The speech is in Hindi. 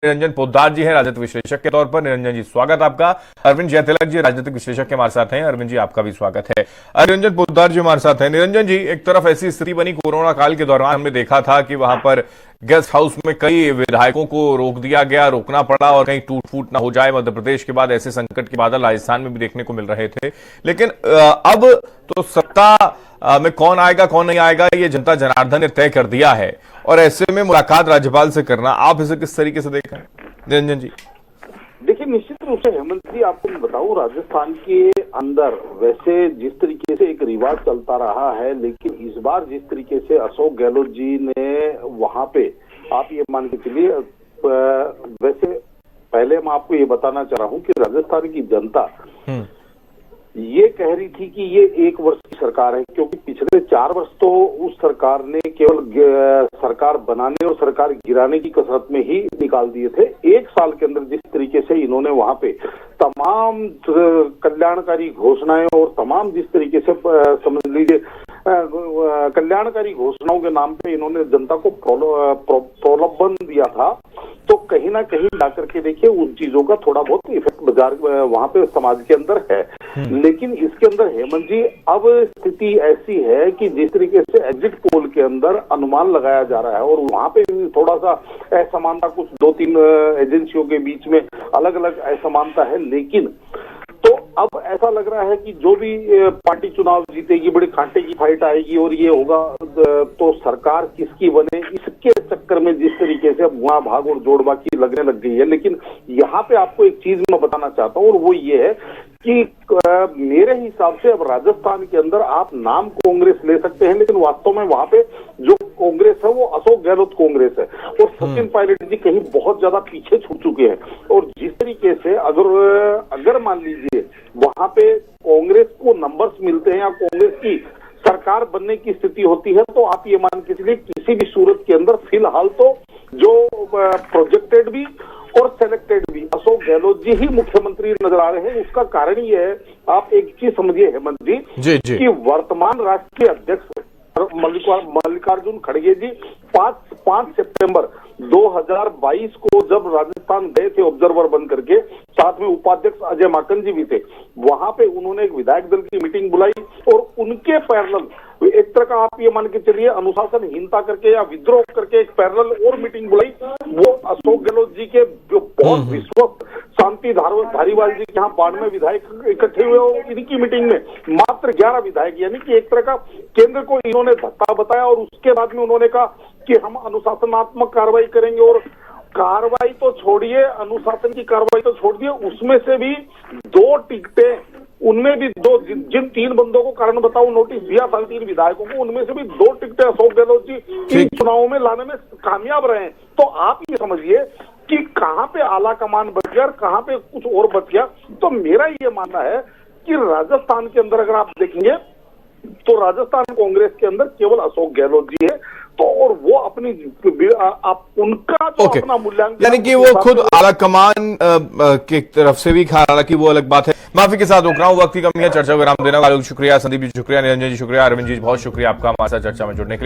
निरंजन पोद्दार जी हैं राजनीतिक विश्लेषक के तौर पर। निरंजन जी स्वागत आपका। अरविंद जयतिलक जी राजनीतिक विश्लेषक के हमारे साथ हैं। अरविंद जी आपका भी स्वागत है। निरंजन पोद्दार जी हमारे साथ हैं। निरंजन जी, एक तरफ ऐसी स्थिति बनी कोरोना काल के दौरान, हमने देखा था कि वहां पर गेस्ट हाउस में कई विधायकों को रोक दिया गया, रोकना पड़ा और कहीं टूट फूट ना हो जाए। मध्य प्रदेश के बाद ऐसे संकट के बादल राजस्थान में भी देखने को मिल रहे थे। लेकिन अब तो सत्ता में कौन आएगा कौन नहीं आएगा ये जनता जनार्दन ने तय कर दिया है, और ऐसे में मुलाकात राज्यपाल से करना, आप इसे किस तरीके से देखें निरंजन जी? देखिए, निश्चित रूप से हेमंत जी, आपको मैं बताऊं, राजस्थान के अंदर वैसे जिस तरीके से एक रिवाज चलता रहा है, लेकिन इस बार जिस तरीके से अशोक गहलोत जी ने वहां पे, आप ये मान के चलिए, वैसे पहले मैं आपको ये बताना चाह रहा हूं कि राजस्थान की जनता ये कह रही थी कि ये 1 वर्ष की सरकार है, क्योंकि पिछले 4 वर्ष तो उस सरकार ने केवल सरकार बनाने और सरकार गिराने की कसरत में ही निकाल दिए थे। 1 साल के अंदर जिस तरीके से इन्होंने वहां पे तमाम कल्याणकारी घोषणाएं और तमाम जिस तरीके से समझ लीजिए कल्याणकारी घोषणाओं के नाम पे इन्होंने जनता को प्रलोभन दिया था, तो कहीं ना कहीं जाकर के देखिए उन चीजों का थोड़ा बहुत इफेक्ट बाजार वहां पे समाज के अंदर है। लेकिन इसके अंदर हेमंत जी, अब स्थिति ऐसी है कि जिस तरीके से एग्जिट पोल के अंदर अनुमान लगाया जा रहा है, और वहां पे थोड़ा सा असमानता, कुछ 2-3 एजेंसियों के बीच में अलग अलग असमानता है, लेकिन तो अब ऐसा लग रहा है कि जो भी पार्टी चुनाव जीतेगी, बड़ी कांटे की फाइट आएगी और ये होगा, तो सरकार किसकी बने, इसके चक्कर में जिस तरीके से वहां भाग और जोड़बाकी लगने लग गई है। लेकिन यहाँ पे आपको एक चीज मैं बताना चाहता हूँ, और वो ये है कि मेरे हिसाब से अब राजस्थान के अंदर आप नाम कांग्रेस ले सकते हैं, लेकिन वास्तव में वहां पे जो कांग्रेस है वो अशोक गहलोत कांग्रेस है, और सचिन पायलट जी कहीं बहुत ज्यादा पीछे छूट चुके हैं। और जिस तरीके से अगर मान लीजिए वहां पे कांग्रेस को नंबर्स मिलते हैं या कांग्रेस की सरकार बनने की स्थिति होती है, तो आप ये मान के चलिए किसी भी सूरत के अंदर फिलहाल तो जो प्रोजेक्टेड भी और सेलेक्टेड भी अशोक गहलोत जी ही मुख्यमंत्री नजर आ रहे हैं। उसका कारण ये है, आप एक चीज समझिए हेमंत जी, कि वर्तमान राष्ट्रीय अध्यक्ष मल्लिकार्जुन खड़गे जी 5 सितंबर 2022 को जब राजस्थान गए थे ऑब्जर्वर बन करके, साथ में उपाध्यक्ष अजय माकन जी भी थे, वहां पे उन्होंने एक विधायक दल की मीटिंग बुलाई, और उनके पैरेलल एक तरह का आप ये मान के चलिए अनुशासनहीनता करके या विद्रोह करके एक पैरेलल और मीटिंग बुलाई। वो अशोक गहलोत जी के जो बहुत विश्वस्त शांति धारीवाल जी के यहाँ 92 विधायक इकट्ठे हुए, और इनकी मीटिंग में मात्र 11 विधायक, यानी कि एक तरह का केंद्र को इन्होंने धक्का बताया, और उसके बाद में उन्होंने कहा कि हम अनुशासनात्मक कार्रवाई करेंगे। और कार्रवाई तो छोड़िए, अनुशासन की कार्रवाई तो छोड़ दिए, उसमें से भी 2 टिकटें, उनमें भी 2, जिन 3 बंदों को कारण बताओ नोटिस दिया था, 3 विधायकों को, उनमें से भी 2 टिकटें अशोक गहलोत जी इन चुनावों में लाने में कामयाब रहे हैं। तो आप ये समझिए कि कहां पे आला कमान बच गया और कहां पे कुछ और बच गया। तो मेरा ये मानना है कि राजस्थान के अंदर अगर आप देखेंगे तो राजस्थान कांग्रेस के अंदर केवल अशोक गहलोत जी है, तो और वो अपनी आप उनका तो अपना मूल्यांकन, यानी कि वो खुद आला कमान की तरफ से भी, हालांकि वो अलग बात है। माफी के साथ रोक रहा हूँ, वक्त की कमी है, चर्चा को विराम देना। शुक्रिया संदीप जी, शुक्रिया निरंजन जी, शुक्रिया अरविंद जी, बहुत शुक्रिया आपका हमारे साथ चर्चा में जुड़ने के लिए।